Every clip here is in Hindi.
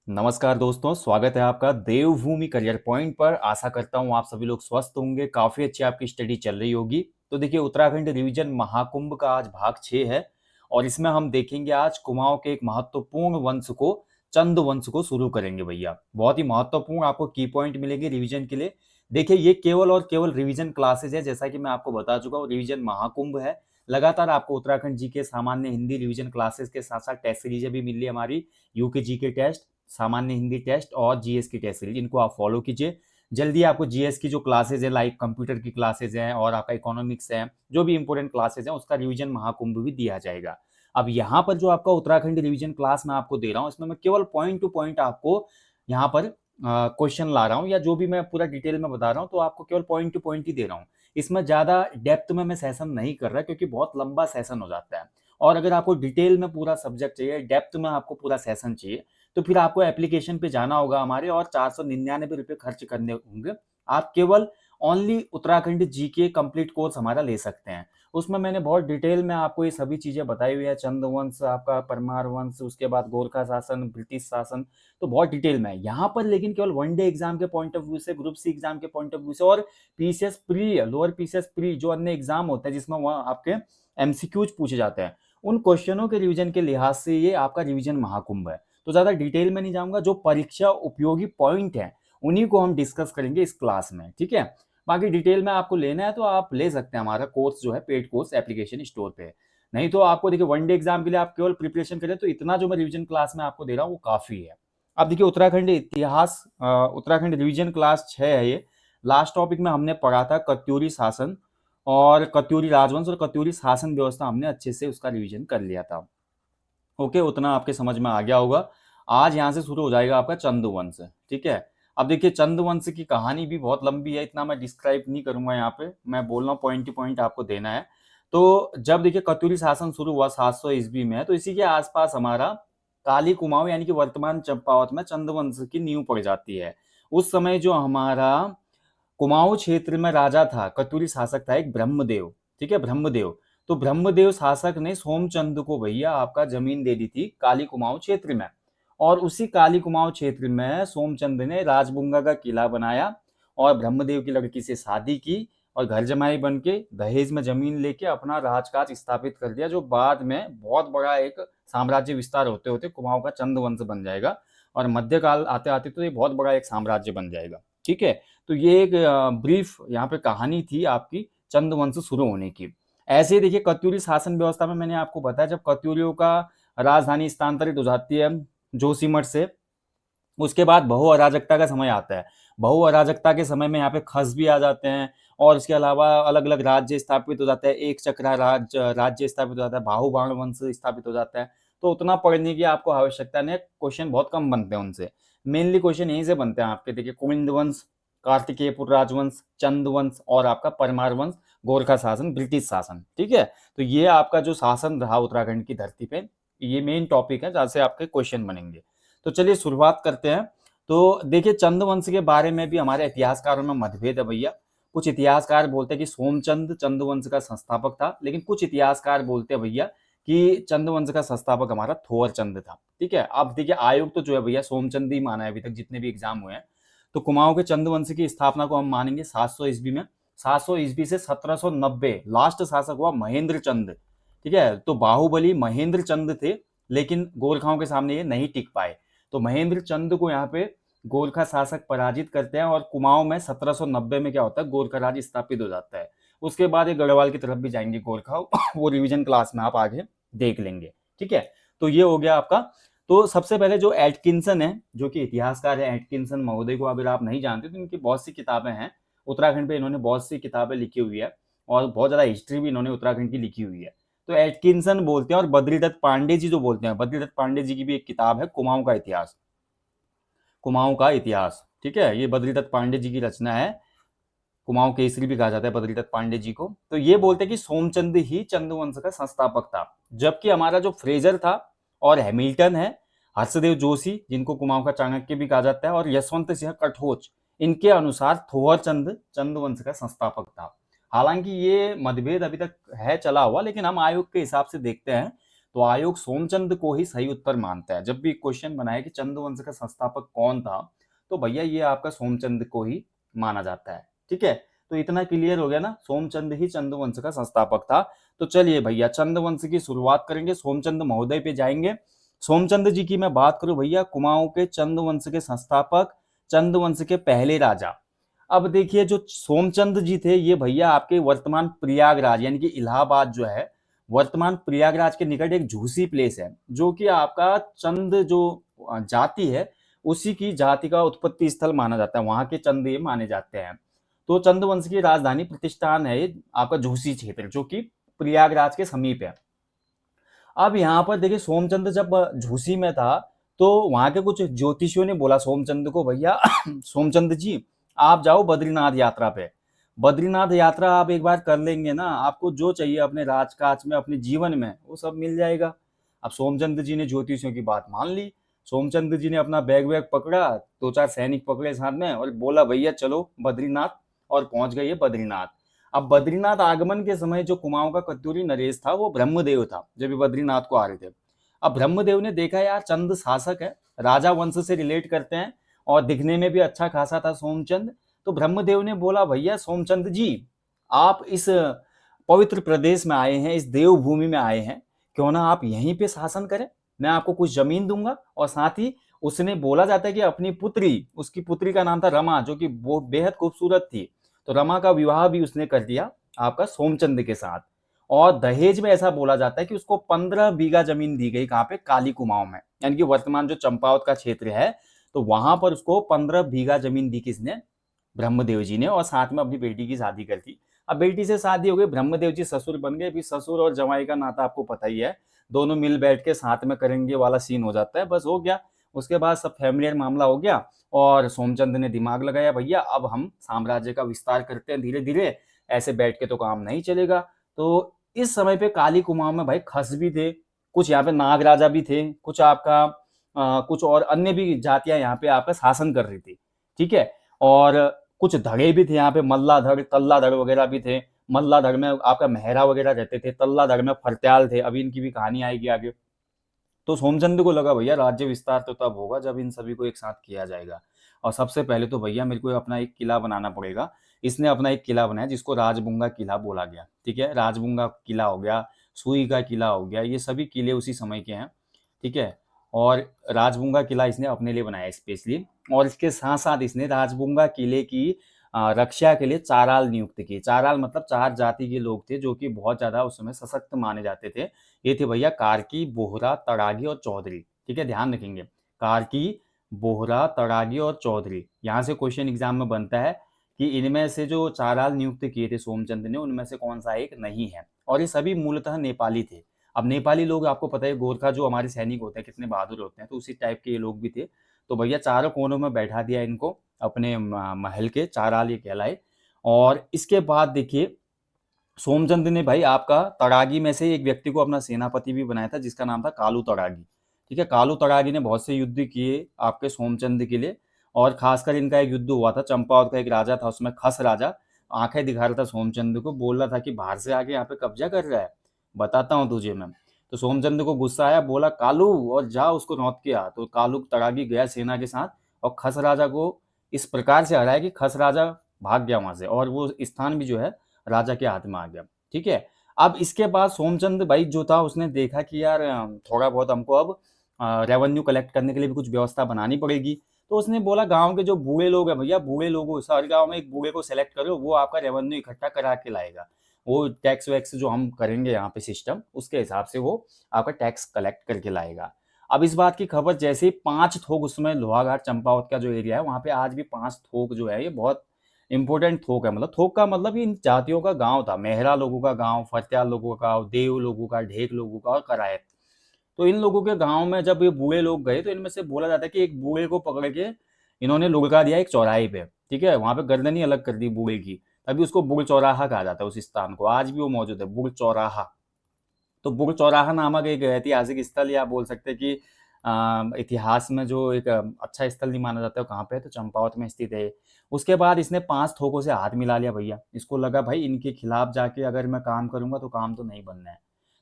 नमस्कार दोस्तों, स्वागत है आपका देवभूमि करियर पॉइंट पर। आशा करता हूँ आप सभी लोग स्वस्थ होंगे, काफ़ी अच्छी आपकी स्टडी चल रही होगी। तो देखिए, उत्तराखंड रिवीजन महाकुंभ का आज भाग 6 है और इसमें हम देखेंगे आज कुमाऊं के एक महत्वपूर्ण वंश को, चंद वंश को शुरू करेंगे भैया। बहुत ही महत्वपूर्ण आपको की पॉइंट मिलेंगे रिवीजन के लिए। देखिए, ये केवल और केवल रिवीजन क्लासेज है, जैसा कि मैं आपको बता चुका हूँ, रिवीजन महाकुंभ है। लगातार आपको उत्तराखंड जी के सामान्य हिंदी रिवीजन क्लासेस के साथ साथ टेस्ट सीरीजें भी मिल रही है हमारी। यूके जी के टेस्ट, सामान्य हिंदी टेस्ट और जीएस की टेस्ट सीरीज, इनको आप फॉलो कीजिए। जल्दी आपको जीएस की जो क्लासेज है, लाइक कंप्यूटर की क्लासेज हैं और आपका इकोनॉमिक्स है, जो भी इंपॉर्टेंट क्लासेज हैं, उसका रिवीजन महाकुंभ भी दिया जाएगा। अब यहाँ पर जो आपका उत्तराखंड रिवीजन क्लास मैं आपको दे रहा हूँ, इसमें मैं केवल पॉइंट टू पॉइंट आपको यहाँ पर क्वेश्चन ला रहा हूँ, या जो भी मैं पूरा डिटेल में बता रहा हूँ तो आपको केवल पॉइंट टू पॉइंट ही दे रहा हूँ। इसमें ज़्यादा डेप्थ में मैं सेशन नहीं कर रहा, क्योंकि बहुत लंबा सेशन हो जाता है। और अगर आपको डिटेल में पूरा सब्जेक्ट चाहिए, डेप्थ में आपको पूरा सेशन चाहिए, तो फिर आपको एप्लीकेशन पे जाना होगा हमारे, और 499 रुपये खर्च करने होंगे। आप केवल ओनली उत्तराखंड जी के कंप्लीट कोर्स हमारा ले सकते हैं। उसमें मैंने बहुत डिटेल में आपको ये सभी चीज़ें बताई हुई है, चंद वंश, आपका परमार वंश, उसके बाद गोरखा शासन, ब्रिटिश शासन, तो बहुत डिटेल में है यहाँ पर। लेकिन केवल वन डे एग्जाम के पॉइंट ऑफ व्यू से, ग्रुप सी एग्जाम के पॉइंट ऑफ व्यू से, और PCS pre, lower PCS pre जो अन्य एग्जाम होते हैं जिसमें वहाँ आपके एमसीक्यूज पूछे जाते हैं, उन क्वेश्चनों के रिवीजन के लिहाज से ये आपका रिवीजन महाकुंभ है। तो ज़्यादा डिटेल में नहीं जाऊंगा, जो परीक्षा उपयोगी पॉइंट हैं उन्हीं को हम डिस्कस करेंगे इस क्लास में, ठीक है। बाकी डिटेल में आपको लेना है तो आप ले सकते हैं, हमारा कोर्स जो है पेड कोर्स एप्लीकेशन स्टोर पे। नहीं तो आपको देखिए, वन डे एग्जाम के लिए आप केवल प्रिपरेशन करें तो इतना जो मैं रिवीजन क्लास में आपको दे रहा हूँ वो काफ़ी है। अब देखिए, उत्तराखंड इतिहास, उत्तराखंड रिवीजन क्लास 6 है ये। लास्ट टॉपिक में हमने पढ़ा था कत्यूरी शासन और कत्यूरी राजवंश और कत्यूरी शासन व्यवस्था, हमने अच्छे से उसका रिवीजन कर लिया था। ओके, उतना आपके समझ में आ गया होगा। आज यहाँ से शुरू हो जाएगा आपका चंदवंश, ठीक है। अब देखिए, चंदवंश की कहानी भी बहुत लंबी है, इतना मैं डिस्क्राइब नहीं करूंगा यहाँ पे, मैं बोल रहा हूँ पॉइंट टू पॉइंट आपको देना है। तो जब देखिए कत्यूरी शासन शुरू हुआ 700 ईस्वी में, तो इसी के आसपास हमारा काली कुमाऊं यानी कि वर्तमान चंपावत में चंदवंश की नींव पड़ जाती है। उस समय जो हमारा कुमाऊं क्षेत्र में राजा था, कत्यूरी शासक था एक ब्रह्मदेव, ठीक है, ब्रह्मदेव। तो ब्रह्मदेव शासक ने सोमचंद को भैया आपका जमीन दे दी थी काली कुमाऊं क्षेत्र में, और उसी काली कुमाऊं क्षेत्र में सोमचंद ने राजबुंगा का किला बनाया और ब्रह्मदेव की लड़की से शादी की, और घर जमाई बन के दहेज में जमीन लेके अपना राजकाज स्थापित कर दिया, जो बाद में बहुत बड़ा एक साम्राज्य विस्तार होते होते कुमाऊं का चंदवंश बन जाएगा, और मध्यकाल आते आते तो ये बहुत बड़ा एक साम्राज्य बन जाएगा, ठीक है। तो ये एक ब्रीफ यहाँ पे कहानी थी आपकी चंदवंश शुरू होने की। ऐसे ही देखिए, कत्यूरी शासन व्यवस्था में मैंने आपको बताया, जब कत्यूरियों का राजधानी स्थानांतरित हो जाती है जोशीमठ से, उसके बाद बहु अराजकता का समय आता है। बहु अराजकता के समय में यहाँ पे खस भी आ जाते हैं, और इसके अलावा अलग अलग राज्य स्थापित हो जाते हैं, एक चक्रा राज्य स्थापित हो जाता है, बाहुबाण वंश स्थापित हो जाता है। तो उतना पढ़ने की आपको आवश्यकता नहीं है, क्वेश्चन बहुत कम बनते हैं उनसे। मेनली क्वेश्चन यहीं से बनते हैं आपके, देखिए, कुविंद वंश, कार्तिकेयपुर राजवंश, चंद वंश और आपका परमार वंश, गोरखा शासन, ब्रिटिश शासन, ठीक है। तो ये आपका जो शासन रहा उत्तराखंड की धरती पे, ये मेन टॉपिक है जहाँ से आपके क्वेश्चन बनेंगे। तो चलिए शुरुआत करते हैं। तो देखिए, चंदवंश के बारे में भी हमारे इतिहासकारों में मतभेद है भैया। कुछ इतिहासकार बोलते हैं कि सोमचंद चंदवंश का संस्थापक था, लेकिन कुछ इतिहासकार बोलते हैं भैया कि चंदवंश का संस्थापक हमारा थोर चंद था, ठीक है। अब देखिए, आयोग तो जो है भैया सोमचंद ही माना है अभी तक जितने भी एग्जाम हुए हैं। तो कुमाऊं के चंदवंश की स्थापना को हम मानेंगे 700 ईस्वी में। 700 ईस्वी से 1790 लास्ट शासक हुआ महेंद्र चंद, ठीक है। तो बाहुबली महेंद्र चंद थे, लेकिन गोरखाओं के सामने ये नहीं टिक पाए। तो महेंद्र चंद को यहाँ पे गोरखा शासक पराजित करते हैं, और कुमाऊं में 1790 में क्या होता है, गोरखा राज स्थापित हो जाता है। उसके बाद ये गढ़वाल की तरफ भी जाएंगे गोरखा वो रिवीजन क्लास में आप आगे देख लेंगे, ठीक है। तो ये हो गया आपका। तो सबसे पहले जो एटकिंसन है, जो कि इतिहासकार है, एटकिंसन महोदय को अगर आप नहीं जानते तो इनकी बहुत सी किताबें हैं उत्तराखंड पे, इन्होंने बहुत सी किताबें लिखी हुई है, और बहुत ज़्यादा हिस्ट्री भी इन्होंने उत्तराखंड की लिखी हुई है। तो एटकिंसन बोलते हैं, और बद्रीदत्त पांडे जी जो बोलते हैं, बद्रीदत्त पांडे जी की भी एक किताब है कुमाऊं का इतिहास, कुमाऊं का इतिहास, ठीक है। ये बद्रीदत्त पांडे जी की रचना है, कुमाऊं केसरी भी कहा जाता है बद्रीदत्त पांडे जी को। तो ये बोलते हैं कि सोमचंद ही चंदवंश का संस्थापक था, जबकि हमारा जो फ्रेजर था और हैमिल्टन है, हर्षदेव जोशी जिनको कुमाऊं का चाणक्य भी कहा जाता है, और यशवंत सिंह कटोच, इनके अनुसार थोवर चंद चंदवंश का संस्थापक था। हालांकि ये मतभेद अभी तक है चला हुआ, लेकिन हम आयोग के हिसाब से देखते हैं तो आयोग सोमचंद को ही सही उत्तर मानता है। जब भी क्वेश्चन बनाए कि चंदवंश का संस्थापक कौन था, तो भैया ये आपका सोमचंद को ही माना जाता है। ठीक है, तो इतना क्लियर हो गया ना, सोमचंद ही चंदवंश का संस्थापक था। तो चलिए भैया चंदवंश की शुरुआत करेंगे, सोमचंद महोदय पे जाएंगे। सोमचंद जी की मैं बात करूं भैया, कुमाऊं के चंदवंश के संस्थापक, चंदवंश के पहले राजा। अब देखिए जो सोमचंद जी थे ये भैया आपके वर्तमान प्रयागराज यानी कि इलाहाबाद जो है, वर्तमान प्रयागराज के निकट एक झूसी प्लेस है, जो कि आपका चंद जो जाति है उसी की जाति का उत्पत्ति स्थल माना जाता है, वहां के चंद ये माने जाते हैं। तो चंद की राजधानी प्रतिष्ठान है आपका झूसी क्षेत्र, जो कि प्रयागराज के समीप है। अब यहाँ पर देखिए सोमचंद जब झूसी में था, तो वहां के कुछ ज्योतिषियों ने बोला सोमचंद को, भैया सोमचंद जी आप जाओ बद्रीनाथ यात्रा पे। बद्रीनाथ यात्रा आप एक बार कर लेंगे ना, आपको जो चाहिए अपने राजकाज में, अपने जीवन में, वो सब मिल जाएगा। अब सोमचंद जी ने ज्योतिषियों की बात मान ली। सोमचंद जी ने अपना बैग वैग पकड़ा, दो चार सैनिक पकड़े साथ में और बोला भैया चलो बद्रीनाथ, और पहुंच गए बद्रीनाथ। अब बद्रीनाथ आगमन के समय जो कुमाऊं का कत्यूरी नरेश था वो ब्रह्मदेव था, जब ये बद्रीनाथ को आ रहे थे। अब ब्रह्मदेव ने देखा यार चंद शासक है, राजा वंश से रिलेट करते हैं और दिखने में भी अच्छा खासा था सोमचंद। तो ब्रह्मदेव ने बोला भैया सोमचंद जी आप इस पवित्र प्रदेश में आए हैं, इस देवभूमि में आए हैं, क्यों ना आप यहीं पे शासन करें, मैं आपको कुछ जमीन दूंगा। और साथ ही उसने बोला जाता है कि अपनी पुत्री, उसकी पुत्री का नाम था रमा, जो कि वो बेहद खूबसूरत थी, तो रमा का विवाह भी उसने कर दिया आपका सोमचंद के साथ। और दहेज में ऐसा बोला जाता है कि उसको 15 बीघा जमीन दी गई, कहाँ पे, काली कुमाऊं में, यानी कि वर्तमान जो चंपावत का क्षेत्र है, तो वहां पर उसको 15 बीघा जमीन दी किसने, ब्रह्मदेव जी ने, और साथ में अपनी बेटी की शादी कर दी। अब बेटी से शादी हो गई, ब्रह्मदेव जी ससुर बन गए। ससुर और जमाई का नाता आपको पता ही है, दोनों मिल बैठ के साथ में करेंगे वाला सीन हो जाता है, बस हो गया। उसके बाद सब फैमिलियर मामला हो गया और सोमचंद ने दिमाग लगाया भैया अब हम साम्राज्य का विस्तार करते हैं धीरे धीरे, ऐसे बैठ के तो काम नहीं चलेगा। तो इस समय पे काली कुमाऊं में भाई खस भी थे, कुछ यहाँ पे नाग राजा भी थे, कुछ आपका कुछ और अन्य भी जातियां यहाँ पे आपका शासन कर रही थी। ठीक है, और कुछ धड़े भी थे यहाँ पे, मल्लाधड़ तल्लाधड़ वगैरह भी थे। मल्लाधड़ में आपका मेहरा वगैरह रहते थे, तल्लाधड़ में फरत्याल थे, अभी इनकी भी कहानी आएगी आगे। तो सोमचंद को लगा भैया राज्य विस्तार तो तब होगा जब इन सभी को एक साथ किया जाएगा, और सबसे पहले तो भैया मेरे को अपना एक किला बनाना पड़ेगा। इसने अपना एक किला बनाया जिसको राजबुंगा किला बोला गया। ठीक है, राजबुंगा किला हो गया, सुई का किला हो गया, ये सभी किले उसी समय के हैं। ठीक है, और राजबुंगा किला इसने अपने लिए बनाया स्पेशली, और इसके साथ साथ इसने राजबुंगा किले की रक्षा के लिए चाराल नियुक्त किए। चाराल मतलब चार जाति के लोग थे जो कि बहुत ज्यादा उस समय सशक्त माने जाते थे। ये थे भैया कार्की, बोहरा, तड़ागी और चौधरी। ठीक है, ध्यान रखेंगे, कार्की, बोहरा, तड़ागी और चौधरी। यहाँ से क्वेश्चन एग्जाम में बनता है कि इनमें से जो चाराल नियुक्त किए थे सोमचंद ने, उनमें से कौन सा एक नहीं है, और ये सभी मूलतः नेपाली थे। अब नेपाली लोग आपको पता है, गोरखा जो हमारे सैनिक होते हैं कितने बहादुर होते हैं, तो उसी टाइप के ये लोग भी थे। तो भैया चारों कोनों में बैठा दिया इनको अपने महल के, चाराल ये कहलाए। और इसके बाद देखिए सोमचंद ने भाई आपका तड़ागी में से एक व्यक्ति को अपना सेनापति भी बनाया था, जिसका नाम था कालू तड़ागी। ठीक है, कालू तड़ागी ने बहुत से युद्ध किए आपके सोमचंद के लिए, और खासकर इनका एक युद्ध हुआ था, चंपावत का एक राजा था उसमें खस राजा, आंखें दिखा रहा था सोमचंद को, बोल रहा था कि बाहर से आके यहाँ पे कब्जा कर रहा है, बताता हूँ तुझे मैं। तो सोमचंद को गुस्सा आया, बोला कालू और जा उसको नौत के आ। तो कालू तड़ागी गया सेना के साथ और खस राजा को इस प्रकार से हराया कि खस राजा भाग गया वहां से, और वो स्थान भी जो है राजा के हाथ में आ गया। ठीक है, अब इसके बाद सोमचंद भाई जो था उसने देखा कि यार थोड़ा बहुत हमको अब रेवेन्यू कलेक्ट करने के लिए भी कुछ व्यवस्था बनानी पड़ेगी। तो उसने बोला गांव के जो बूढ़े लोग हैं भैया, बूढ़े लोगों, हर गांव में एक बूढ़े को सेलेक्ट करो, वो आपका रेवेन्यू इकट्ठा करा के लाएगा। वो टैक्स वैक्स जो हम करेंगे यहाँ पे सिस्टम, उसके हिसाब से वो आपका टैक्स कलेक्ट करके लाएगा। अब इस बात की खबर जैसे ही 5 थोक, उसमें लोहाघाट चंपावत का जो एरिया है वहाँ पे आज भी 5 थोक जो है ये बहुत इंपॉर्टेंट थोक है। मतलब थोक का मतलब इन जातियों का गांव था, मेहरा लोगों का गांव, फत्याल लोगों का गांव, देव लोगों का, ढेक लोगों का और करायत। तो इन लोगों के गांव में जब ये बूढ़े लोग गए, तो इनमें से बोला जाता है कि एक बूढ़े को पकड़ के इन्होंने लुढ़का दिया एक चौराहे पे। ठीक है, वहां पे गर्दन ही अलग कर दी बूढ़े की, तभी उसको बुढ़ चौराहा कहा जाता है उस स्थान को, आज भी वो मौजूद है, बुढ़ चौराहा। तो बुढ़ चौराहा नामक एक ऐतिहासिक स्थल, या बोल सकते हैं कि इतिहास में जो एक अच्छा स्थल नहीं माना जाता है, कहाँ पे है, तो चंपावत में स्थित है। उसके बाद इसने 5 थोकों से हाथ मिला लिया भैया, इसको लगा भाई इनके खिलाफ जाके अगर मैं काम करूंगा तो काम तो नहीं बनना है।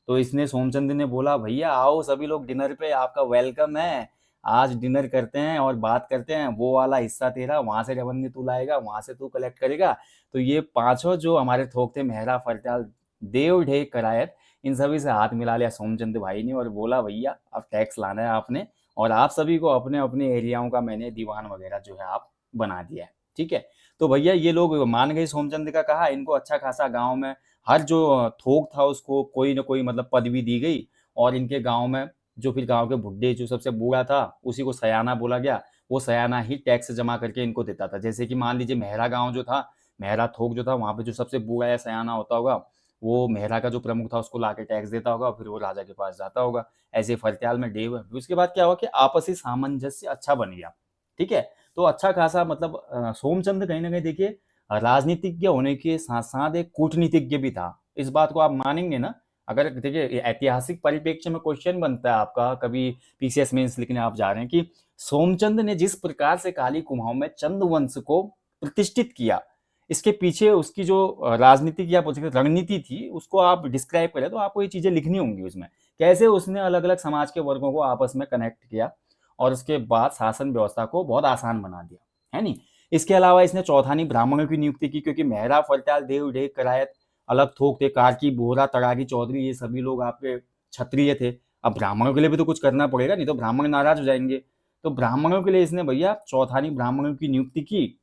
तो इसने सोमचंद ने बोला भैया आओ सभी लोग डिनर पे, आपका वेलकम है, आज डिनर करते हैं और बात करते हैं, वो वाला हिस्सा तेरा, वहां से रेवन्यू तू लाएगा, वहां से तू कलेक्ट करेगा। तो ये पांचों जो हमारे थोक थे, मेहरा, फरताल, देव, ढेक, करायत, इन सभी से हाथ मिला लिया सोमचंद भाई ने और बोला भैया अब टैक्स लाना है आपने, और आप सभी को अपने अपने एरियाओं का मैंने दीवान वगैरह जो है आप बना दिया है। ठीक है, तो भैया ये लोग मान गए सोमचंद का कहा, इनको अच्छा खासा गांव में हर जो थोक था उसको कोई ना कोई मतलब पदवी दी गई, और इनके गांव में जो फिर गांव के बुढ़े जो सबसे बूढ़ा था उसी को सयाना बोला गया, वो सयाना ही टैक्स जमा करके इनको देता था। जैसे कि मान लीजिए मेहरा गांव जो था, मेहरा थोक जो था, वहां पे जो सबसे बूढ़ा या सयाना होता होगा वो मेहरा का जो प्रमुख था उसको लाके टैक्स देता होगा, फिर वो राजा के पास जाता होगा। ऐसे फरत्याल में डेव है। फिर उसके बाद क्या हुआ कि आपसी सामंजस्य अच्छा बन गया। ठीक है, तो अच्छा खासा मतलब सोमचंद कहीं ना कहीं देखिए राजनीतिज्ञ होने के साथ साथ एक कूटनीतिज्ञ भी था। इस बात को आप मानेंगे ना? अगर देखिए ऐतिहासिक परिप्रेक्ष्य में क्वेश्चन बनता है आपका, कभी पीसीएस मेंस लिखने आप जा रहे हैं कि सोमचंद ने जिस प्रकार से काली कुमाऊं में चंद वंश को प्रतिष्ठित किया, इसके पीछे उसकी जो राजनीतिक या बोल सकते रणनीति थी उसको आप डिस्क्राइब करें तो आपको ये चीजें लिखनी होंगी उसमें, कैसे उसने अलग अलग समाज के वर्गों को आपस में कनेक्ट किया और उसके बाद शासन व्यवस्था को बहुत आसान बना दिया, है नहीं? इसके अलावा इसने चौथानी ब्राह्मणों की नियुक्ति की, क्योंकि मेहरा, फरत्याल, देव, ढेक, करायत अलग थोक थे, कार्की, बोहरा, तड़ागी, चौधरी, ये सभी लोग आपके क्षत्रिय थे। अब ब्राह्मणों के लिए भी तो कुछ करना पड़ेगा, नहीं तो ब्राह्मण नाराज हो जाएंगे। तो ब्राह्मणों के लिए इसने भैया चौथानी ब्राह्मणों की नियुक्ति की।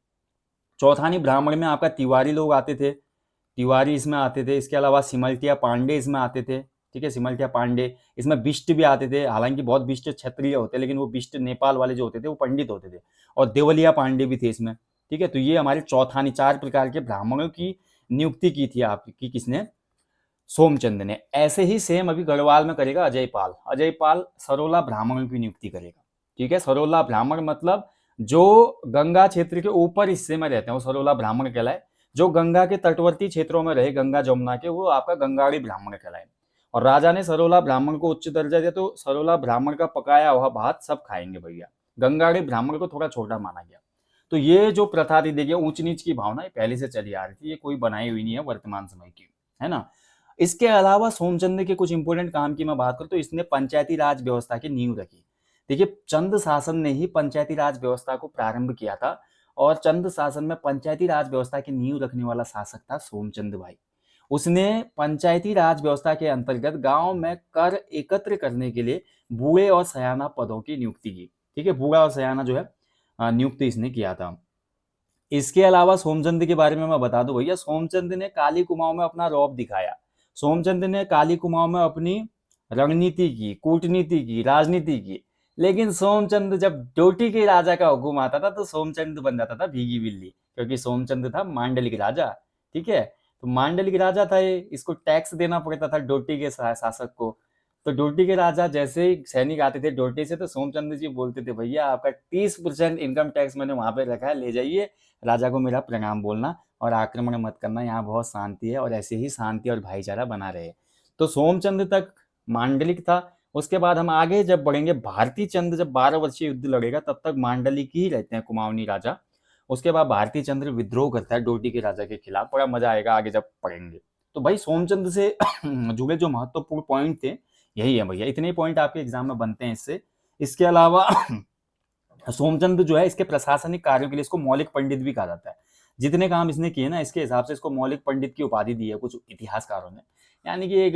चौथानी ब्राह्मण में आपका तिवारी लोग आते थे, तिवारी इसमें आते थे। इसके अलावा सिमल्टिया पांडे इसमें आते थे। ठीक है, सिमल्टिया पांडे, इसमें बिष्ट भी आते थे, हालांकि बहुत बिष्ट क्षत्रिय होते, लेकिन वो बिष्ट नेपाल वाले जो होते थे वो पंडित होते थे, और देवलिया पांडे भी थे इसमें। ठीक है, तो ये हमारे चौथानी 4 प्रकार के ब्राह्मणों की नियुक्ति की थी आपकी किसने? सोमचंद ने। ऐसे ही सेम अभी गढ़वाल में करेगा अजय पाल। अजय पाल सरोला ब्राह्मणों की नियुक्ति करेगा। ठीक है, सरोला ब्राह्मण मतलब जो गंगा क्षेत्र के ऊपर हिस्से में रहते हैं वो सरोला ब्राह्मण कहलाए, जो गंगा के तटवर्ती क्षेत्रों में रहे, गंगा जमुना के, वो आपका गंगाड़ी ब्राह्मण कहलाए। और राजा ने सरोला ब्राह्मण को उच्च दर्जा दिया, तो सरोला ब्राह्मण का पकाया हुआ भात सब खाएंगे भैया। गंगाड़ी ब्राह्मण को थोड़ा छोटा माना गया। तो ये जो प्रथा थी देखिए, ऊंच नीच की भावना पहले से चली आ रही थी, ये कोई बनाई हुई नहीं है वर्तमान समय की, है ना? इसके अलावा सोमचंद के कुछ इंपोर्टेंट काम की मैं बात करूं तो इसने पंचायती राज व्यवस्था की नींव रखी। देखिए चंद शासन ने ही पंचायती राज व्यवस्था को प्रारंभ किया था, और चंद शासन में पंचायती राज व्यवस्था की नींव रखने वाला शासक था सोमचंद भाई। उसने पंचायती राज व्यवस्था के अंतर्गत गांव में कर एकत्र करने के लिए बूढ़े और सयाना पदों की नियुक्ति की। ठीक है, बूढ़ा और सयाना जो है नियुक्ति इसने किया था। इसके अलावा सोमचंद के बारे में मैं बता दूं भैया, सोमचंद ने काली कुमाऊं में अपना रौब दिखाया। सोमचंद ने काली कुमाऊं में अपनी रणनीति की, कूटनीति की, राजनीति की। लेकिन सोमचंद जब डोटी के राजा का हुक्म आता था तो सोमचंद बन जाता था भीगी बिल्ली, क्योंकि सोमचंद था मांडलिक राजा। ठीक है, तो मांडलिक राजा था ये, इसको टैक्स देना पड़ता था डोटी के शासक को। तो डोटी के राजा जैसे ही सैनिक आते थे डोटी से, तो सोमचंद जी बोलते थे भैया आपका 30% इनकम टैक्स मैंने वहां पे रखा है, ले जाइए, राजा को मेरा प्रणाम बोलना और आक्रमण मत करना, यहाँ बहुत शांति है, और ऐसे ही शांति और भाईचारा बना रहे। तो सोमचंद तक मांडलिक था। उसके बाद हम आगे जब बढ़ेंगे, भारती चंद्र जब 12 वर्षीय युद्ध लड़ेगा तब तक मांडलिक ही रहते हैं कुमाऊनी राजा। उसके बाद भारती चंद्र विद्रोह करता है डोटी के राजा के खिलाफ। बड़ा मजा आएगा आगे जब पढ़ेंगे। तो भाई सोमचंद से जुड़े जो महत्वपूर्ण पॉइंट थे यही है भैया, इतने पॉइंट आपके एग्जाम में बनते हैं इससे। इसके अलावा सोमचंद जो है इसके प्रशासनिक कार्यों के लिए इसको मौलिक पंडित भी कहा जाता है। जितने काम इसने किए ना, इसके हिसाब से इसको मौलिक पंडित की उपाधि दी है कुछ इतिहासकारों ने। यानी कि एक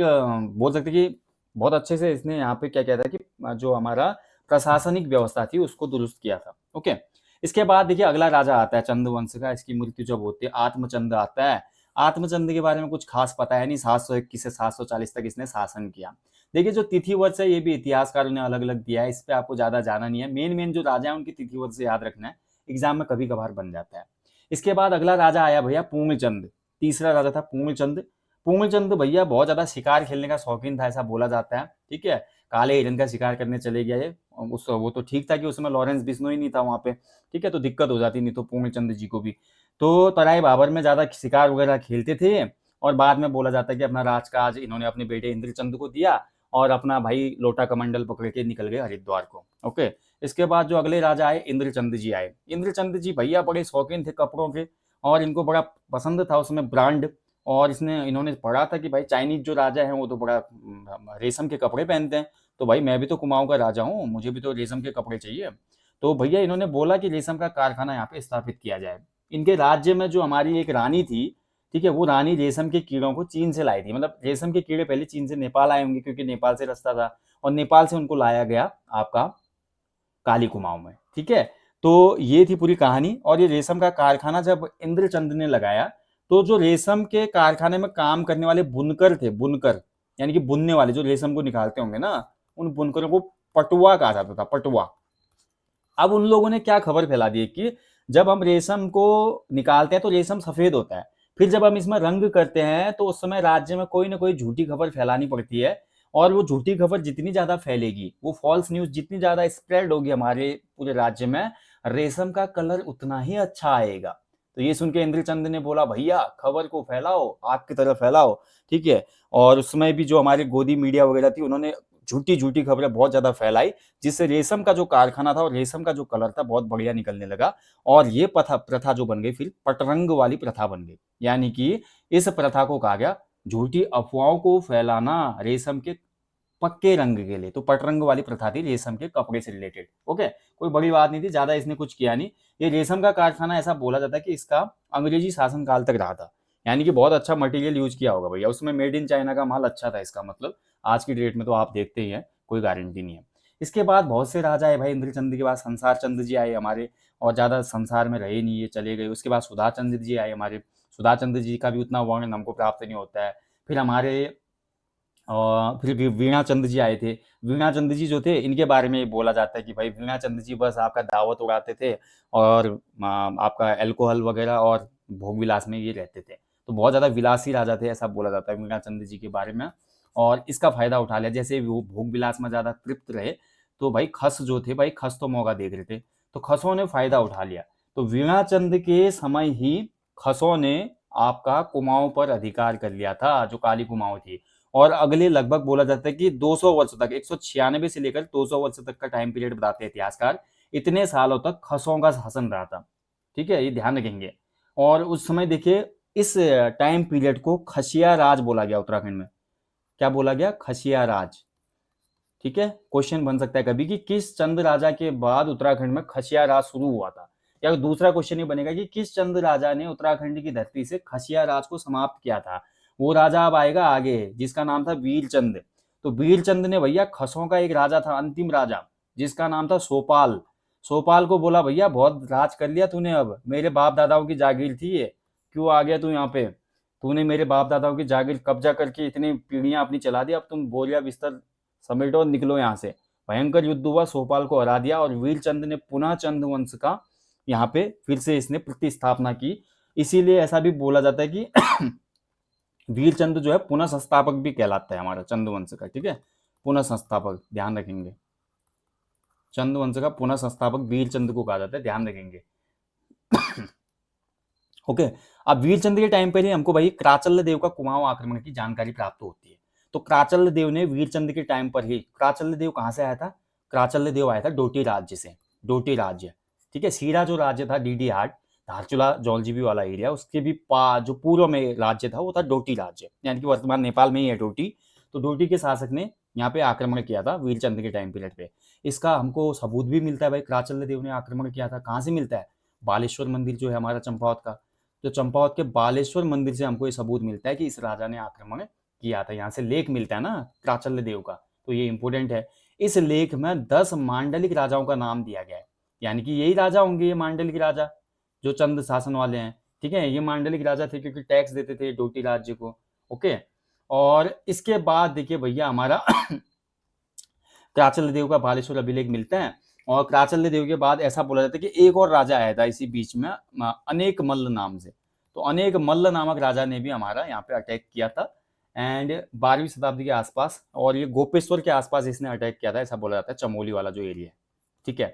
बोल सकते कि बहुत अच्छे से इसने यहाँ पे क्या कहता है कि जो हमारा प्रशासनिक व्यवस्था थी उसको दुरुस्त किया था। ओके, इसके बाद देखिए अगला राजा आता है चंद वंश का। इसकी मृत्यु जब होती है, आत्मचंद आता है। आत्मचंद के बारे में कुछ खास पता है नहीं, 721 से 740 तक इसने शासन किया। देखिए जो तिथि वर्ष है ये भी इतिहासकारों ने अलग अलग दिया है, इस पे आपको ज्यादा जाना नहीं है। मेन मेन जो राजा है उनकी तिथि वर्ष याद रखना है, एग्जाम में कभी कभार बन जाता है। इसके बाद अगला राजा आया भैया पूर्णचंद। तीसरा राजा था पूर्णचंद। पूर्णचंद भैया बहुत ज्यादा शिकार खेलने का शौकीन था, ऐसा बोला जाता है। ठीक है, काले हिरन का शिकार करने चले गया ये। वो तो ठीक था कि उसमें लॉरेंस बिश्नोई नहीं था वहां पे। ठीक है, तो दिक्कत हो जाती नहीं तो पूर्णचंद जी को भी। तो तराई बाबर में ज्यादा शिकार वगैरह खेलते थे, और बाद में बोला जाता है कि अपना राजकाज इन्होंने अपने बेटे इंद्रचंद को दिया, और अपना भाई लोटा कमंडल पकड़ के निकल गए हरिद्वार को। ओके, इसके बाद जो अगले राजा आए इंद्रचंद जी आए। इंद्रचंद जी भैया बड़े शौकीन थे कपड़ों के, और इनको बड़ा पसंद था उसमें ब्रांड, और इन्होंने पढ़ा था कि भाई चाइनीज जो राजा है वो तो बड़ा रेशम के कपड़े पहनते हैं, तो भाई मैं भी तो कुमाऊं का राजा हूँ, मुझे भी तो रेशम के कपड़े चाहिए। तो भैया इन्होंने बोला कि रेशम का कारखाना यहाँ पे स्थापित किया जाए। इनके राज्य में जो हमारी एक रानी थी, ठीक है, वो रानी रेशम के कीड़ों को चीन से लाई थी, मतलब रेशम के कीड़े पहले चीन से नेपाल आए होंगे क्योंकि नेपाल से रास्ता था, और नेपाल से उनको लाया गया आपका काली कुमाऊं में, ठीक है। तो ये थी पूरी कहानी। और ये रेशम का कारखाना जब इंद्रचंद ने लगाया, तो जो रेशम के कारखाने में काम करने वाले बुनकर थे, बुनकर यानी कि बुनने वाले जो रेशम को निकालते होंगे ना, उन बुनकरों को पटुआ कहा जाता था, पटुआ। अब उन लोगों ने क्या खबर फैला दी कि जब हम रेशम को निकालते हैं तो रेशम सफेद होता है, फिर जब हम इसमें रंग करते हैं तो उस समय राज्य में कोई ना कोई झूठी खबर फैलानी पड़ती है, और वो झूठी खबर जितनी ज्यादा फैलेगी, वो फॉल्स न्यूज जितनी ज्यादा स्प्रेड होगी हमारे पूरे राज्य में, रेशम का कलर उतना ही अच्छा आएगा। तो ये सुन के इंद्रचंद ने बोला भैया खबर को फैलाओ, आग की तरह फैलाओ, ठीक है। और उस समय भी जो हमारे गोदी मीडिया वगैरह थी, उन्होंने झूठी झूठी खबरें बहुत ज्यादा फैलाई, जिससे रेशम का जो कारखाना था और रेशम का जो कलर था बहुत बढ़िया निकलने लगा। और ये प्रथा जो बन गई फिर पटरंग वाली प्रथा बन गई, यानी कि इस प्रथा को कहा गया झूठी अफवाहों को फैलाना रेशम के पक्के रंग के लिए। तो पटरंग वाली प्रथा थी रेशम के कपड़े से रिलेटेड, ओके। कोई बड़ी बात नहीं थी, ज्यादा इसने कुछ किया नहीं। ये रेशम का कारखाना ऐसा बोला जाता है कि इसका अंग्रेजी शासनकाल तक रहा था, यानी कि बहुत अच्छा मटेरियल यूज किया होगा भैया उसमें, मेड इन चाइना का माल अच्छा था इसका मतलब। आज की डेट में तो आप देखते ही हैं, कोई गारंटी नहीं है। इसके बाद बहुत से राजा है भाई, इंद्रचंद के बाद संसार चंद्र जी आए हमारे, और ज्यादा संसार में रहे नहीं, ये चले गए। उसके बाद सुधा चंद्र जी आए हमारे, सुधा चंद्र जी का भी उतना वर्णन हमको प्राप्त नहीं होता है। फिर हमारे और फिर वीणा चंद जी आए थे। वीणा चंद जी जो थे, इनके बारे में बोला जाता है कि भाई वीणा चंद जी बस आपका दावत उड़ाते थे, और आपका एल्कोहल वगैरह और भोग विलास में ये रहते थे। तो बहुत ज़्यादा विलासी राजा थे, ऐसा बोला जाता है वीणा चंद जी के बारे में। और इसका फायदा उठा लिया, जैसे वो भोग विलास में ज़्यादा तृप्त रहे, तो भाई खस जो थे, भाई खस तो मौका देख रहे थे, तो खसों ने फायदा उठा लिया। तो वीणा चंद के समय ही खसों ने आपका कुमाऊं पर अधिकार कर लिया था, जो काली कुमाऊं थी। और अगले लगभग बोला जाता है कि 200 वर्ष तक, 196 से लेकर 200 वर्ष तक का टाइम पीरियड बताते हैं इतिहासकार, इतने सालों तक खसों का शासन रहा था, ठीक है, ये ध्यान रखेंगे। और उस समय देखिए इस टाइम पीरियड को खसिया राज बोला गया उत्तराखंड में। क्या बोला गया? खसिया राज, ठीक है। क्वेश्चन बन सकता है कभी कि किस चंद राजा के बाद उत्तराखंड में खसिया राज शुरू हुआ था, या दूसरा क्वेश्चन ये बनेगा कि किस चंद राजा ने उत्तराखंड की धरती से खसिया राज को समाप्त किया था। वो राजा अब आएगा आगे, जिसका नाम था वीरचंद। तो वीरचंद ने भैया खसों का एक राजा था, अंतिम राजा, जिसका नाम था सोपाल। सोपाल को बोला भैया बहुत राज कर लिया तूने, अब मेरे बाप दादाओं की जागीर थी ये, क्यों आ गया तू यहाँ पे? तूने मेरे बाप दादाओं की जागीर कब्जा करके इतनी पीढ़ियां अपनी चला दी, अब तुम बोरिया बिस्तर समेटो, निकलो यहाँ से। भयंकर युद्ध हुआ, सोपाल को हरा दिया, और वीरचंद ने पुनः चंद वंश का यहाँ पे फिर से इसने प्रतिस्थापना की। इसीलिए ऐसा भी बोला जाता है कि वीरचंद जो है पुनः संस्थापक भी कहलाता है हमारा चंद वंश का, ठीक है, पुनः संस्थापक, ध्यान रखेंगे। चंद वंश का पुनः संस्थापक वीरचंद को कहा जाता है, ध्यान रखेंगे। ओके। अब वीरचंद के टाइम पर ही हमको भाई क्राचल देव का कुमाऊं आक्रमण की जानकारी प्राप्त होती है। तो क्राचल देव ने वीरचंद के टाइम पर ही, क्राचल देव कहां से आया था? क्राचल देव आया था डोटी राज्य से, डोटी राज्य, ठीक है। सीरा जो राज्य था डीडी हाट, धारचूला जौलजीबी वाला एरिया, उसके भी जो पूर्व में राज्य था वो था डोटी राज्य, यानी कि वर्तमान नेपाल में ही है डोटी। तो डोटी के शासक ने यहाँ पे आक्रमण किया था वीरचंद के टाइम पीरियड पे। इसका हमको सबूत भी मिलता है भाई, क्राचल देव ने आक्रमण किया था। कहाँ से मिलता है? बालेश्वर मंदिर जो है हमारा चंपावत का, तो चंपावत के बालेश्वर मंदिर से हमको ये सबूत मिलता है कि इस राजा ने आक्रमण किया था। यहाँ से लेख मिलता है ना क्राचल देव का, तो ये इंपोर्टेंट है। इस लेख में 10 मांडलिक राजाओं का नाम दिया गया है, यानी कि यही राजा होंगे ये मांडलिक राजा जो चंद शासन वाले हैं, ठीक है। ये मांडलिक राजा थे क्योंकि टैक्स देते थे डोटी राज्य को, ओके। और इसके बाद देखिए भैया हमारा क्राचल देव का बालेश्वर अभिलेख मिलता है। और क्राचल देव के बाद ऐसा बोला जाता है कि एक और राजा आया था इसी बीच में, अनेक मल्ल नाम से। तो अनेक मल्ल नामक राजा ने भी हमारा यहाँ पे अटैक किया था, एंड 12वीं शताब्दी के आसपास, और ये गोपेश्वर के आसपास इसने अटैक किया था, ऐसा बोला जाता है, चमोली वाला जो एरिया है, ठीक है।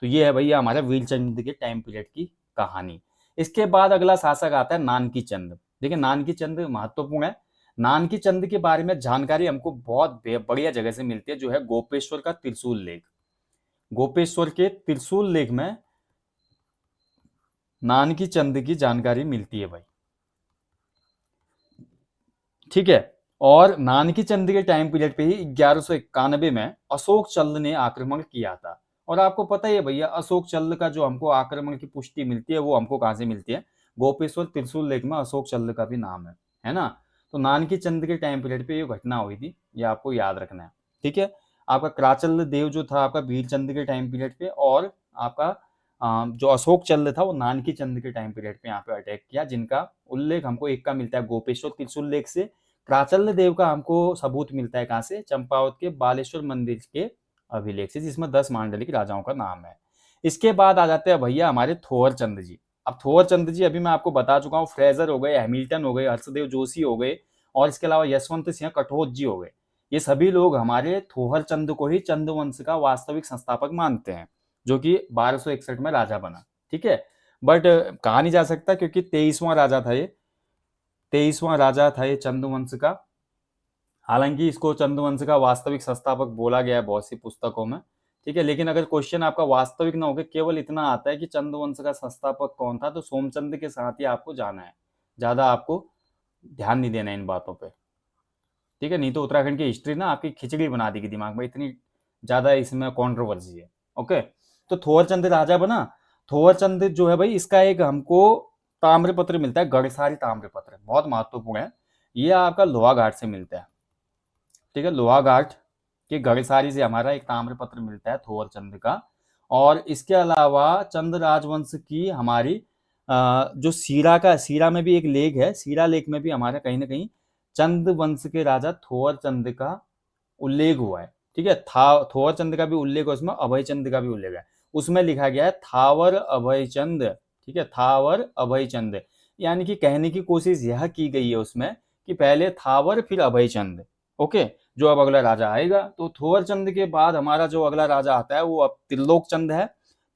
तो ये है भैया हमारा वीरचंद के टाइम पीरियड की कहानी। इसके बाद अगला शासक आता है नानकी चंद। देखिए नानकी चंद महत्वपूर्ण है। नानकी चंद के बारे में जानकारी हमको बहुत बढ़िया जगह से मिलती है, जो है गोपेश्वर का त्रिशूल लेख। गोपेश्वर के त्रिशूल लेख में नानकी चंद की जानकारी मिलती है भाई। ठीक है। और नानकी चंद के टाइम पीरियड पे ही 1191 में अशोक चल्ल ने आक्रमण किया था। और आपको पता ही है भैया, अशोक चल्ल का जो हमको आक्रमण की पुष्टि मिलती है वो हमको कहाँ से मिलती है? गोपेश्वर त्रिशूल लेख में अशोक चल्ल का भी नाम है ना? तो नानकी चंद के टाइम पीरियड पे ये घटना हुई थी, ये आपको याद रखना है। ठीक है। आपका क्राचल देव जो था आपका भीलचंद के टाइम पीरियड पे, और आपका जो अशोक चल्ल था वो नानकी चंद के टाइम पीरियड पे यहाँ पे अटैक किया, जिनका उल्लेख हमको एक का मिलता है गोपेश्वर त्रिशूल लेख से। प्राचल्य देव का हमको सबूत मिलता है कहाँ से? चंपावत के बालेश्वर मंदिर के अभिलेख से, जिसमें 10 मांडलिक राजाओं का नाम है। इसके बाद आ जाते हैं भैया हमारे थोवर चंद जी। अब थोवर चंद जी अभी मैं आपको बता चुका हूँ, फ्रेजर हो गए, हैमिल्टन हो गए, हर्षदेव जोशी हो गए, और इसके अलावा यशवंत सिंह कटोच जी हो गए। ये सभी लोग हमारे थोहर चंद को ही चंद वंश का वास्तविक संस्थापक मानते हैं, जो कि 1261 में राजा बना। ठीक है। बट कहा नहीं जा सकता, क्योंकि 23वां राजा था ये, 23वां राजा था ये चंद्रवंश का। हालांकि इसको चंद्रवंश का वास्तविक संस्थापक बोला गया है बहुत सी पुस्तकों में। ठीक है। लेकिन अगर क्वेश्चन आपका वास्तविक ना होकर केवल इतना आता है कि चंद्रवंश का संस्थापक कौन था, तो सोमचंद के साथ ही आपको जाना है, ज्यादा आपको ध्यान नहीं देना इन बातों पे। ठीक है। नहीं तो उत्तराखंड की हिस्ट्री ना आपकी खिचड़ी बना देगी दिमाग में, इतनी ज्यादा इसमें कॉन्ट्रोवर्सी है। ओके। तो थोरचंद राजा बना। थोरचंद जो है भाई, इसका एक हमको ताम्रपत्र मिलता है, गढ़सारी ताम्रपत्र, बहुत महत्वपूर्ण है। ये आपका लोहाघाट से मिलता है। ठीक है। लोहाघाट के गढ़सारी से हमारा एक ताम्रपत्र मिलता है थोरचंद का। और इसके अलावा चंद राजवंश की हमारी जो सीरा में भी एक लेख है, सीरा लेख में भी हमारा कहीं ना कहीं चंद वंश के राजा थोरचंद का उल्लेख हुआ है। ठीक है। थोरचंद का भी उल्लेख है उसमें, अभयचंद का भी उल्लेख है। उसमें लिखा गया है थावर अभयचंद। ठीक है। थावर अभयचंद, यानी कि कहने की कोशिश यह की गई है उसमें कि पहले थावर फिर अभयचंद। ओके। जो अब अगला राजा आएगा, तो थोरचंद के बाद हमारा जो अगला राजा आता है वो अब त्रिलोक चंद है।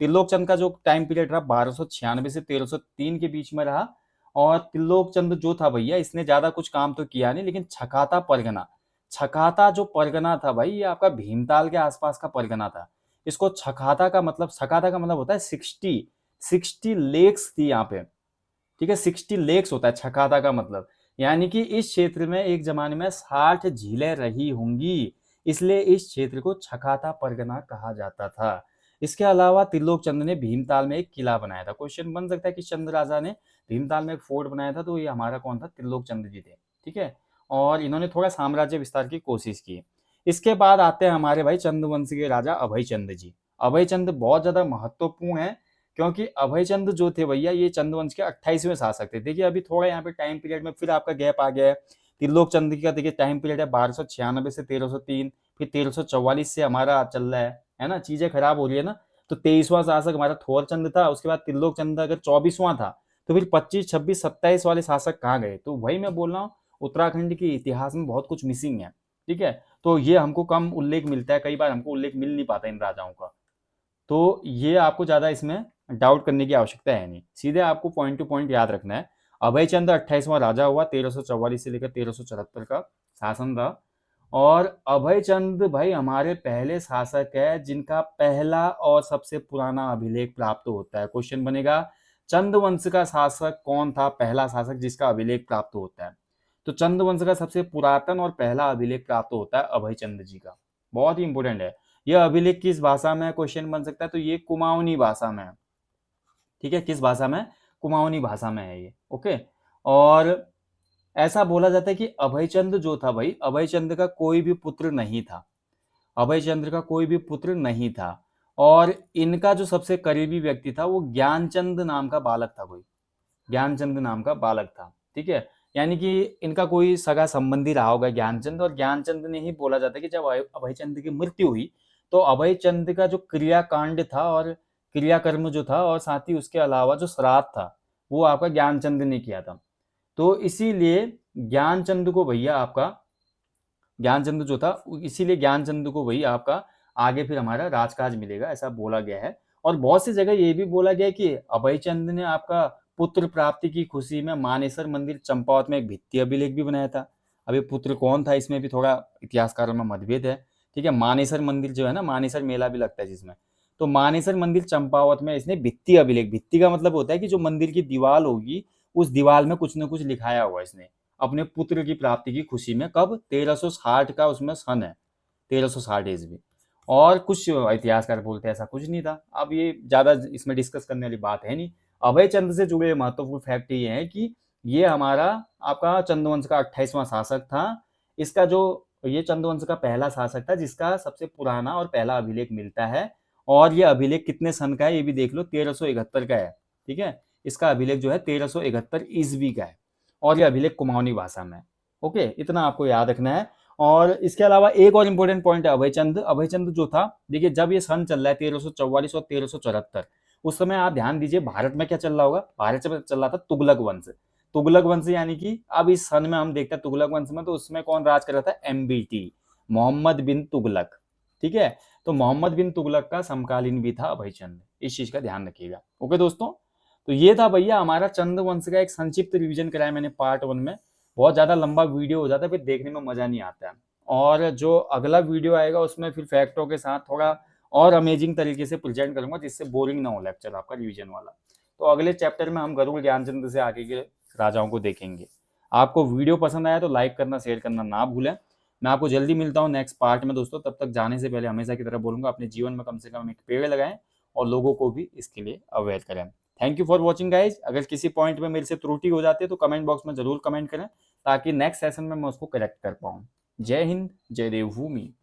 त्रिलोक चंद का जो टाइम पीरियड रहा 1296 से 1303 के बीच में रहा। और त्रिलोक चंद जो था भैया, इसने ज्यादा कुछ काम तो किया नहीं, लेकिन छकाता परगना, छकाता जो परगना था भाई, ये आपका भीमताल के आसपास का परगना था। इसको छकाता का मतलब होता है 60 लेक्स थी यहाँ पे। ठीक है। 60 लेक्स होता है छकाता का मतलब, यानी कि इस क्षेत्र में एक जमाने में 60 झीलें रही होंगी, इसलिए इस क्षेत्र को छकाता परगना कहा जाता था। इसके अलावा त्रिलोक चंद ने भीमताल में एक किला बनाया था। क्वेश्चन बन सकता है कि चंद राजा ने भीमताल में एक फोर्ट बनाया था, तो ये हमारा कौन था? त्रिलोक चंद जी थे। ठीक है। और इन्होंने थोड़ा साम्राज्य विस्तार की कोशिश की। इसके बाद आते हैं हमारे भाई चंद्रवंश के राजा अभयचंद जी। अभयचंद बहुत ज्यादा महत्वपूर्ण है, क्योंकि अभयचंद जो थे भैया, ये चंद्रवंश के 28वें शासक थे। देखिए अभी थोड़ा यहाँ पे टाइम पीरियड में फिर आपका गैप आ गया है। त्रिलोक चंद का देखिए टाइम पीरियड है 1296 से 1303, फिर 1344 से हमारा चल रहा है ना, चीजें खराब हो रही है ना। तो 23वां शासक हमारा थोरचंद था, उसके बाद त्रिलोक चंद अगर 24वां था, तो फिर 25, 26, 27 वाले शासक कहाँ गए? तो वही मैं बोल रहा हूँ, उत्तराखंड के इतिहास में बहुत कुछ मिसिंग है। ठीक है। तो ये हमको कम उल्लेख मिलता है, कई बार हमको उल्लेख मिल नहीं पाता इन राजाओं का। तो ये आपको ज्यादा इसमें डाउट करने की आवश्यकता है नहीं, सीधे आपको पॉइंट टू पॉइंट याद रखना है। अभयचंद 28वां राजा हुआ, 1344 से लेकर 1374 का शासन था। और अभयचंद भाई हमारे पहले शासक है जिनका पहला और सबसे पुराना अभिलेख प्राप्त होता है। क्वेश्चन बनेगा, चंद्रवंश का शासक कौन था, पहला शासक जिसका अभिलेख प्राप्त होता है? तो चंद्रवंश का सबसे पुरातन और पहला अभिलेख प्राप्त होता है अभयचंद जी का। बहुत ही इंपॉर्टेंट है। यह अभिलेख किस भाषा में है? क्वेश्चन बन सकता है। तो ये कुमाऊनी भाषा में है। ठीक है। किस भाषा में? कुमाऊनी भाषा में है ये। ओके। और ऐसा बोला जाता है कि अभयचंद जो था भाई, अभयचंद का कोई भी पुत्र नहीं था। अभयचंद्र का कोई भी पुत्र नहीं था। और इनका जो सबसे करीबी व्यक्ति था वो ज्ञानचंद नाम का बालक था, कोई ज्ञानचंद नाम का बालक था। ठीक है। यानी कि इनका कोई सगा संबंधी रहा होगा ज्ञानचंद, और ज्ञानचंद ने ही बोला जाता है कि जब अभयचंद की मृत्यु हुई, तो अभयचंद का जो क्रियाकांड था और क्रियाकर्म जो था, और साथ ही उसके अलावा जो श्राद्ध था, वो आपका ज्ञानचंद ने किया था। तो इसीलिए ज्ञानचंद को भैया आपका, ज्ञानचंद जो था, इसीलिए ज्ञानचंद को वही आपका आगे फिर हमारा राजकाज मिलेगा, ऐसा बोला गया है। और बहुत सी जगह ये भी बोला गया है कि अभयचंद ने आपका पुत्र प्राप्ति की खुशी में मानेसर मंदिर चंपावत में एक भित्ति अभिलेख भी बनाया था। अब ये पुत्र कौन था, इसमें भी थोड़ा इतिहासकारों में मतभेद है। ठीक है। मानेसर मंदिर जो है ना, मानेसर मेला भी लगता है जिसमें, तो मानेसर मंदिर चंपावत में इसने भित्ति अभिलेख, भित्ति का मतलब होता है कि जो मंदिर की दीवार होगी, उस दीवार में कुछ न कुछ लिखाया हुआ इसने। अपने पुत्र की प्राप्ति की खुशी में। कब? 1360 का उसमें सन है, 1360 ईस्वी। और कुछ इतिहासकार बोलते हैं ऐसा कुछ नहीं था। अब ये ज़्यादा इसमें डिस्कस करने वाली बात है नहीं। अभय चंद से जुड़े महत्वपूर्ण फैक्ट ये है कि ये हमारा आपका चंद्रवंश का 28वां शासक था। इसका जो ये चंद्रवंश का पहला शासक था जिसका सबसे पुराना और पहला अभिलेख मिलता है। और ये अभिलेख कितने सन का है ये भी देख लो, 1371 का है। ठीक है, इसका अभिलेख जो है 1371 ईस्वी का है और ये अभिलेख कुमाऊनी भाषा में है। ओके, इतना आपको याद रखना है। और इसके अलावा एक और इम्पोर्टेंट पॉइंट है अभयचंद। अभयचंद जो था, देखिए जब ये सन चल रहा है 1344 और 1374, उस समय आप ध्यान दीजिए भारत में क्या चल रहा होगा। भारत में चल रहा था तुगलक वंश। तुगलक वंश यानी कि अब इस सन में हम देखते हैं तुगलक वंश में, तो उसमें कौन राज कर रहा था? एमबीटी, मोहम्मद बिन तुगलक। ठीक है, तो मोहम्मद बिन तुगलक का समकालीन भी था अभयचंद, इस चीज का ध्यान रखिएगा। ओके दोस्तों, तो ये था भैया हमारा चंद्रवंश का एक संक्षिप्त रिवीजन कराया मैंने पार्ट 1 में। बहुत ज्यादा लंबा वीडियो हो जाता है, फिर देखने में मजा नहीं आता है। और जो अगला वीडियो आएगा उसमें फिर फैक्टों के साथ थोड़ा और अमेजिंग तरीके से प्रेजेंट करूंगा, जिससे बोरिंग ना हो लेक्चर आपका रिवीजन वाला। तो अगले चैप्टर में हम गरुड़ ज्ञानचंद्र से आगे के राजाओं को देखेंगे। आपको वीडियो पसंद आया तो लाइक करना, शेयर करना ना भूलें। मैं आपको जल्दी मिलता हूँ नेक्स्ट पार्ट में दोस्तों। तब तक जाने से पहले हमेशा की तरह बोलूंगा, अपने जीवन में कम से कम एक पेड़ लगाएं और लोगों को भी इसके लिए अवेयर करें। Thank you for watching guys. अगर किसी पॉइंट में मेरे से त्रुटि हो जाती है तो कमेंट बॉक्स में जरूर कमेंट करें, ताकि नेक्स्ट सेशन में मैं उसको करेक्ट कर पाऊँ। जय हिंद, जय देवभूमि।